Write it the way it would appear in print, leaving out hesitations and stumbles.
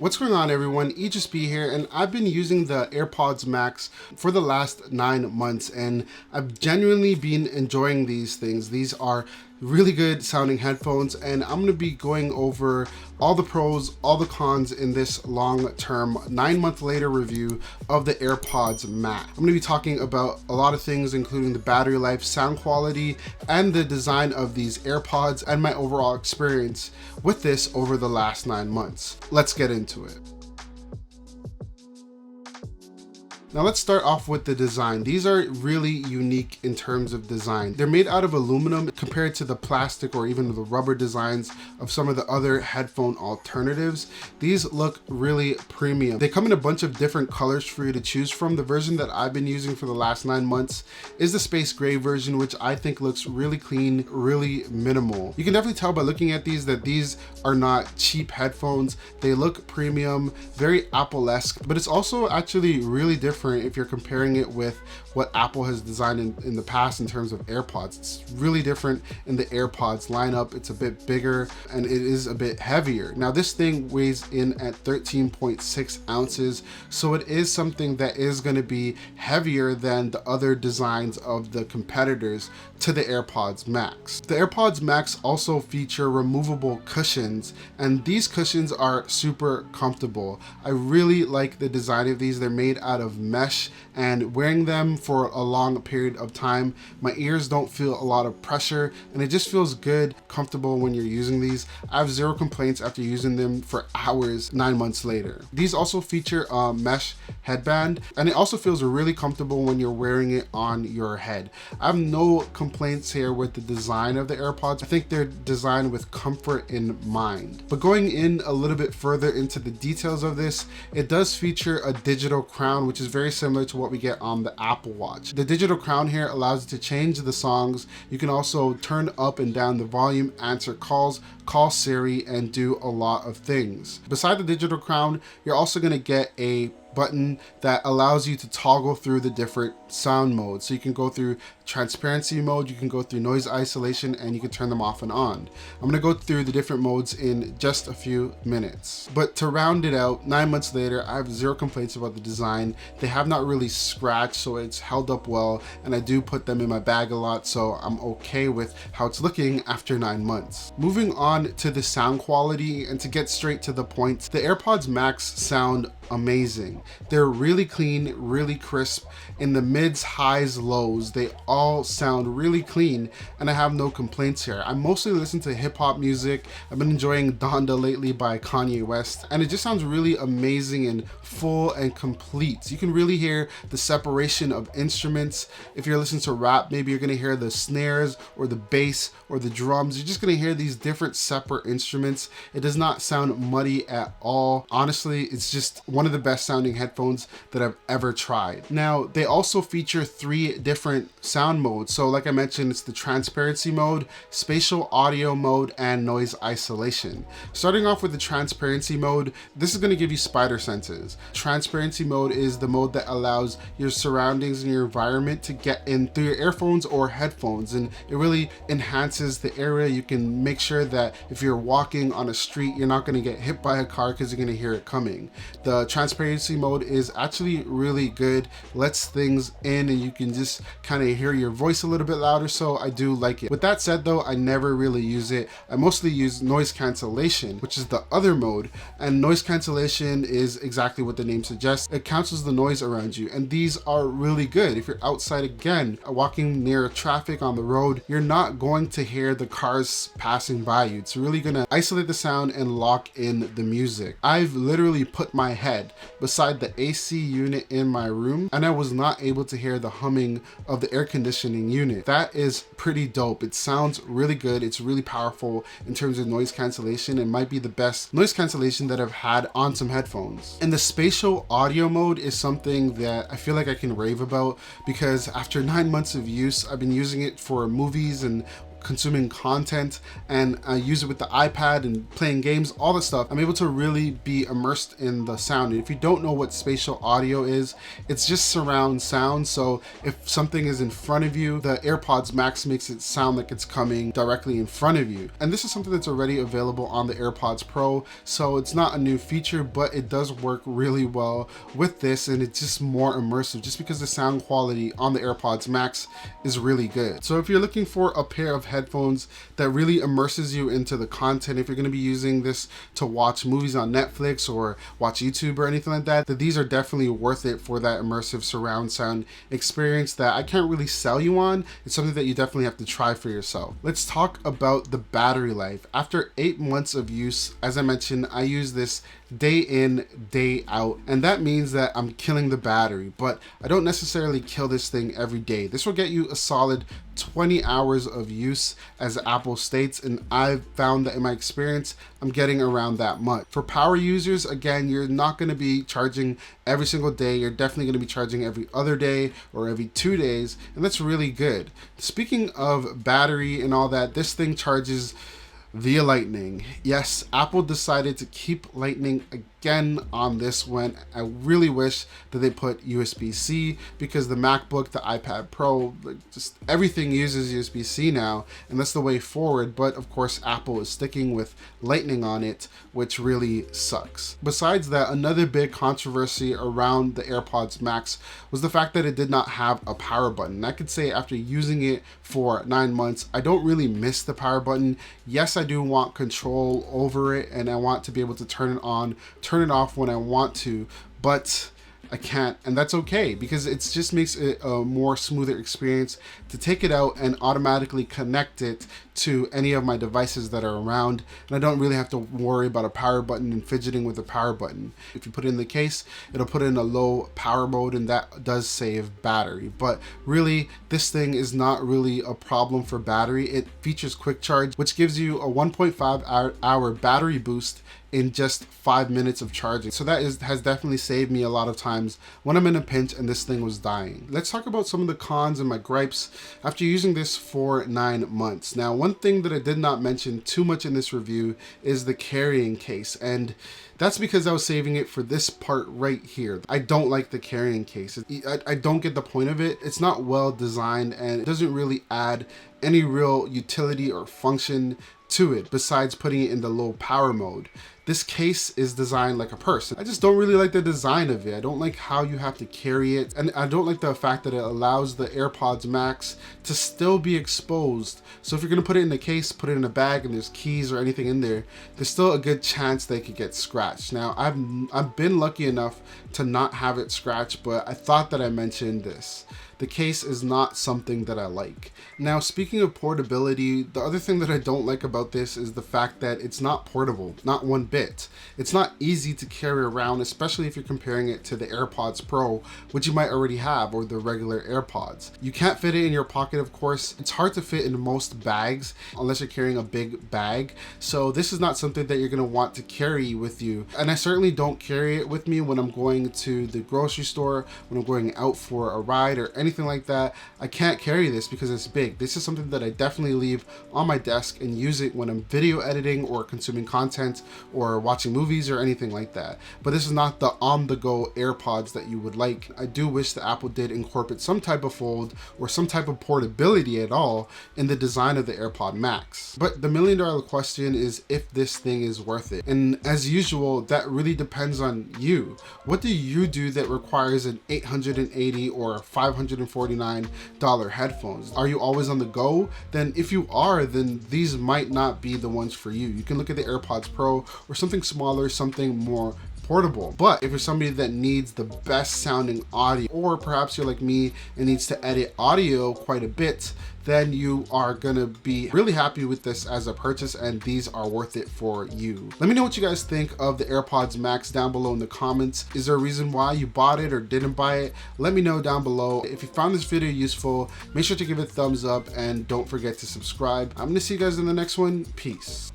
What's going on, everyone? EJB here, and I've been using the Airpods Max for the last 9 months, and I've genuinely been enjoying these things. These are really good sounding headphones, and I'm going to be going over all the pros, all the cons in this long-term 9-month later review of the Airpods Max. I'm going to be talking about a lot of things, including the battery life, sound quality, and the design of these AirPods, and my overall experience with this over the last 9 months. Let's get into it. Now let's start off with the design. These are really unique in terms of design. They're made out of aluminum compared to the plastic or even the rubber designs of some of the other headphone alternatives. These look really premium. They come in a bunch of different colors for you to choose from. The version that I've been using for the last 9 months is the space gray version, which I think looks really clean, really minimal. You can definitely tell by looking at these that these are not cheap headphones. They look premium, very Apple-esque, but it's also actually really different if you're comparing it with what Apple has designed in the past in terms of AirPods. It's really different in the AirPods lineup. It's a bit bigger and it is a bit heavier. Now this thing weighs in at 13.6 ounces, so it is something that is going to be heavier than the other designs of the competitors to the AirPods Max. The AirPods Max also feature removable cushions, and these cushions are super comfortable. I really like the design of these. They're made out of mesh, and wearing them for a long period of time, my ears don't feel a lot of pressure, and it just feels good, comfortable when you're using these. I have zero complaints after using them for hours 9 months later. These also feature a mesh headband, and it also feels really comfortable when you're wearing it on your head. I have no complaints here with the design of the AirPods. I think they're designed with comfort in mind. But going in a little bit further into the details of this, it does feature a digital crown, which is very similar to what we get on the Apple Watch. The digital crown here allows you to change the songs. You can also turn up and down the volume, answer calls, call Siri, and do a lot of things. Beside the digital crown, you're also going to get a button that allows you to toggle through the different sound modes. So you can go through transparency mode, you can go through noise isolation, and you can turn them off and on. I'm going to go through the different modes in just a few minutes. But to round it out, 9 months later, I have zero complaints about the design. They have not really scratched, so it's held up well, and I do put them in my bag a lot, so I'm okay with how it's looking after 9 months. Moving on to the sound quality, and to get straight to the point, the AirPods Max sound amazing. They're really clean, really crisp. In the mids, highs, lows, they all sound really clean, and I have no complaints here. I mostly listen to hip-hop music. I've been enjoying Donda lately by Kanye West, and it just sounds really amazing and full and complete. You can really hear the separation of instruments. If you're listening to rap, maybe you're gonna hear the snares or the bass or the drums. You're just gonna hear these different separate instruments. It does not sound muddy at all. Honestly, it's just one of the best sounding headphones that I've ever tried. Now, they also feature 3 different sound modes. So like I mentioned, it's the transparency mode, spatial audio mode, and noise isolation. Starting off with the transparency mode, this is going to give you spider senses. Transparency mode is the mode that allows your surroundings and your environment to get in through your earphones or headphones, and it really enhances the area. You can make sure that if you're walking on a street, you're not going to get hit by a car because you're going to hear it coming. The transparency mode is actually really good, lets things in, and you can just kind of hear your voice a little bit louder, so I do like it. With that said though, I never really use it. I mostly use noise cancellation, which is the other mode, and noise cancellation is exactly what the name suggests. It cancels the noise around you, and these are really good. If you're outside, again, walking near traffic on the road, you're not going to hear the cars passing by you. It's really gonna isolate the sound and lock in the music. I've literally put my head beside the AC unit in my room, and I was not able to hear the humming of the air conditioning unit. That is pretty dope. It sounds really good. It's really powerful in terms of noise cancellation. It might be the best noise cancellation that I've had on some headphones. And the spatial audio mode is something that I feel like I can rave about, because after 9 months of use, I've been using it for movies and consuming content and use it with the iPad and playing games, all the stuff, I'm able to really be immersed in the sound. And if you don't know what spatial audio is, it's just surround sound. So if something is in front of you, the AirPods Max makes it sound like it's coming directly in front of you. And this is something that's already available on the AirPods Pro, so it's not a new feature, but it does work really well with this, and it's just more immersive just because the sound quality on the AirPods Max is really good. So if you're looking for a pair of headphones that really immerses you into the content, if you're going to be using this to watch movies on Netflix or watch YouTube or anything like that, then these are definitely worth it for that immersive surround sound experience that I can't really sell you on. It's something that you definitely have to try for yourself. Let's talk about the battery life. After 8 months of use, as I mentioned, I use this day in, day out, and that means that I'm killing the battery, but I don't necessarily kill this thing every day. This will get you a solid 20 hours of use, as Apple states, and I've found that in my experience, I'm getting around that much. For power users, again, you're not going to be charging every single day. You're definitely going to be charging every other day or every 2 days, and that's really good. Speaking of battery and all that, this thing charges via Lightning. Yes, Apple decided to keep Lightning again on this one. I really wish that they put USB-C, because the MacBook, the iPad Pro, just everything uses USB-C now, and that's the way forward. But of course, Apple is sticking with Lightning on it, which really sucks. Besides that, another big controversy around the AirPods Max was the fact that it did not have a power button. I could say after using it for 9 months, I don't really miss the power button. Yes, I do want control over it, and I want to be able to turn it on, turn it off when I want to, but I can't, and that's okay, because it just makes it a more smoother experience to take it out and automatically connect it to any of my devices that are around, and I don't really have to worry about a power button and fidgeting with the power button. If you put it in the case, it'll put it in a low power mode, and that does save battery. But really, this thing is not really a problem for battery. It features quick charge, which gives you a 1.5 hour battery boost in just 5 minutes of charging. So that has definitely saved me a lot of times when I'm in a pinch and this thing was dying. Let's talk about some of the cons and my gripes after using this for 9 months. Now, one thing that I did not mention too much in this review is the carrying case, and that's because I was saving it for this part right here. I don't like the carrying case. I don't get the point of it. It's not well designed, and it doesn't really add any real utility or function to it besides putting it in the low power mode. This case is designed like a purse. I just don't really like the design of it. I don't like how you have to carry it, and I don't like the fact that it allows the AirPods Max to still be exposed. So if you're gonna put it in the case, put it in a bag, and there's keys or anything in there, there's still a good chance they could get scratched. Now, I've been lucky enough to not have it scratched, but I thought that I mentioned this. The case is not something that I like. Now, speaking of portability, the other thing that I don't like about this is the fact that it's not portable, not one bit. It's not easy to carry around, especially if you're comparing it to the AirPods Pro, which you might already have, or the regular AirPods. You can't fit it in your pocket, of course. It's hard to fit in most bags unless you're carrying a big bag. So this is not something that you're gonna want to carry with you. And I certainly don't carry it with me when I'm going to the grocery store, when I'm going out for a ride or anything like that. I can't carry this because it's big. This is something that I definitely leave on my desk and use it when I'm video editing or consuming content or watching movies or anything like that. But this is not the on-the-go AirPods that you would like. I do wish that Apple did incorporate some type of fold or some type of portability at all in the design of the AirPod Max. But the million-dollar question is if this thing is worth it. And as usual, that really depends on you. What do you do that requires an $880 or $549 headphones? Are you always on the go? Then if you are, then these might not be the ones for you. You can look at the AirPods Pro or something smaller, something more portable. But if you're somebody that needs the best sounding audio, or perhaps you're like me and needs to edit audio quite a bit, then you are gonna be really happy with this as a purchase, and these are worth it for you. Let me know what you guys think of the AirPods Max down below in the comments. Is there a reason why you bought it or didn't buy it? Let me know down below. If you found this video useful, make sure to give it a thumbs up and don't forget to subscribe. I'm gonna see you guys in the next one. Peace.